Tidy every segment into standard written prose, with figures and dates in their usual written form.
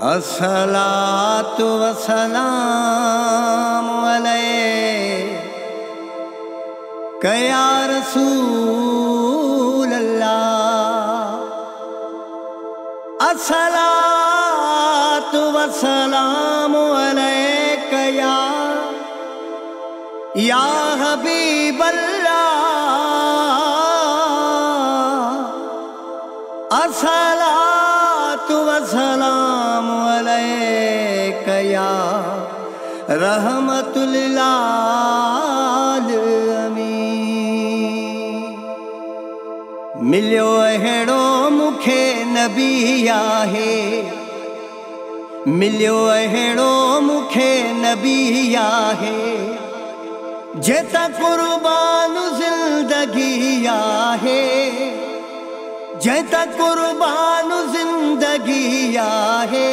अस्सलातु वस्सलामु अलैका या रसूल अल्लाह। अस्सलातु वस्सलामु अलैका या हबीब अल्लाह। अस्सलातु वस्सलामु अलैका या रहमतुल लिल आलमीन। मिलियो अहिड़ो मूंखे नबी आहे, मिलियो अहिड़ो मूंखे नबी आहे, जेता कुर्बान ज़िंदगी आहे, जेता कुर्बान ज़िंदगी आहे।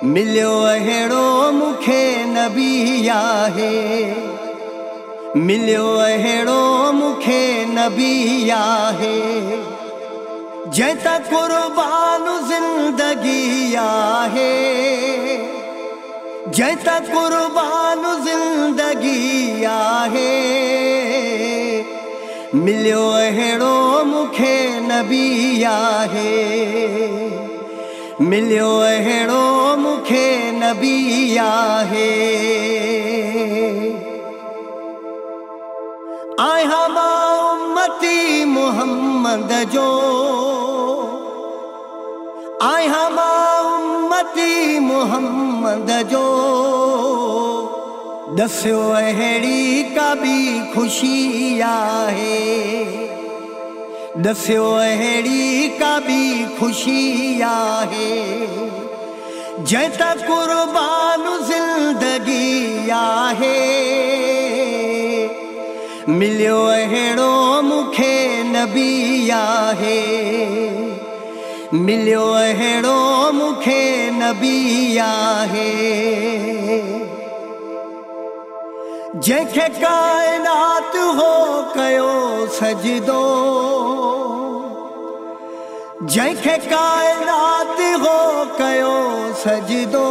मिलियो अहिड़ो मूंखे नबी आहे, मिलियो अहिड़ो मूंखे नबी आहे, जेता कुर्बान ज़िंदगी आहे, जेता कुर्बान ज़िंदगी आहे। मिलियो अहिड़ो मूंखे नबी आहे, मिलियो अहिड़ो मूंखे नबी आहे। आहियां मां उम्मती मुहम्मद जो, आहियां मां उम्मती मुहम्मद जो, दस्यो अहिड़ी का बि ख़ुशी आहे, दस्यो अहिड़ी का बि ख़ुशी आहे, जेता कुर्बान ज़िंदगी आहे। मिलियो अहिड़ो मूंखे नबी आहे, मिलियो अहिड़ो मूंखे नबी आहे, जंहिंखे काइनात हो कयो सजदो, जंहिंखे काइनात हो कयो सजदो,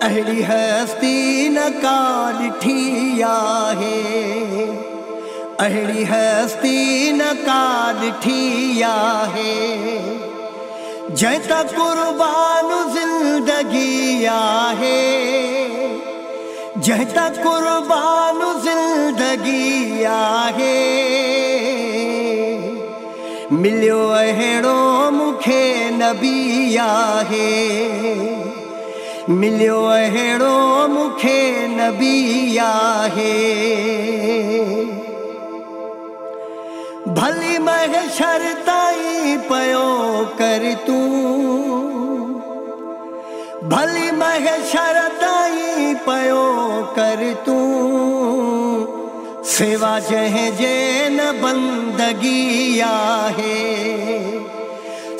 अहिड़ी हस्ती न का ॾिठी आहे, अहिड़ी हस्ती न का ॾिठी आहे, जेता कुर्बान ज़िंदगी आहे, जेता कुर्बान ज़िंदगी आहे। मिलियो अहिड़ो मूंखे नबी आहे, मिलियो अहिड़ो मूंखे नबी आहे। भली महशर ताईं पयो कर तूं, भली महशर ताईं पयो कर तूं, सेवा जंहिंजे न बंदगी आहे,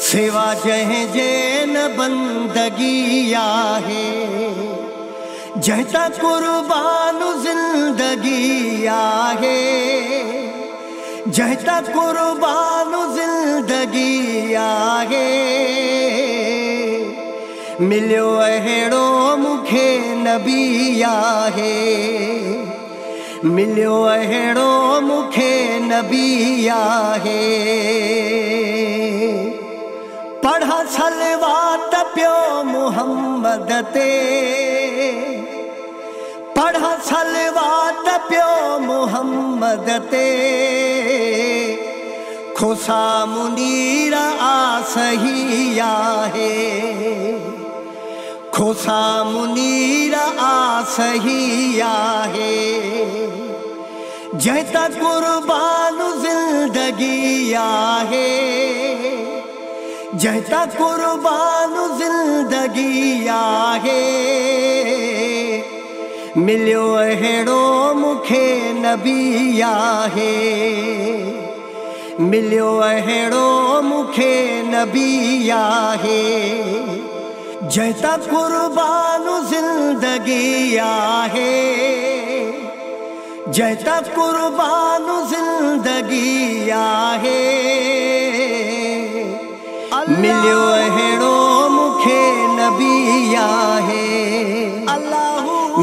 सेवा जंहिंजे न बंदगी आहे, जेता कुर्बान ज़िंदगी आहे, जेता कुर्बान ज़िंदगी आहे। मिलियो अहिड़ो मूंखे नबी आहे, मिलियो अहिड़ो मूंखे नबी आहे। पढ़ा सलवात पियो मुहम्मद ते, पढ़ा सलवात पियो मुहम्मद ते, खोसा मुनीर आसही आहे, खोसा मुनीर आसही आहे, जेता कुर्बान ज़िंदगी आहे, जेता कुर्बान ज़िंदगी आहे। मिलियो अहिड़ो मूंखे नबी आहे, मिलियो अहिड़ो मूंखे नबी आहे, जेता कुर्बान ज़िंदगी आहे, जेता कुर्बान ज़िंदगी आहे। मिलियो अहिड़ो मूंखे नबी आहे,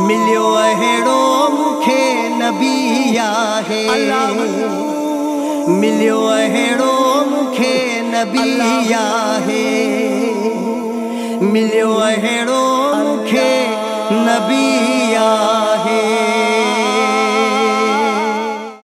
मिलियो अहिड़ो मूंखे नबी आहे, मिलियो अहिड़ो मूंखे नबी आहे, मिलियो अहिड़ो मूंखे नबी आहे।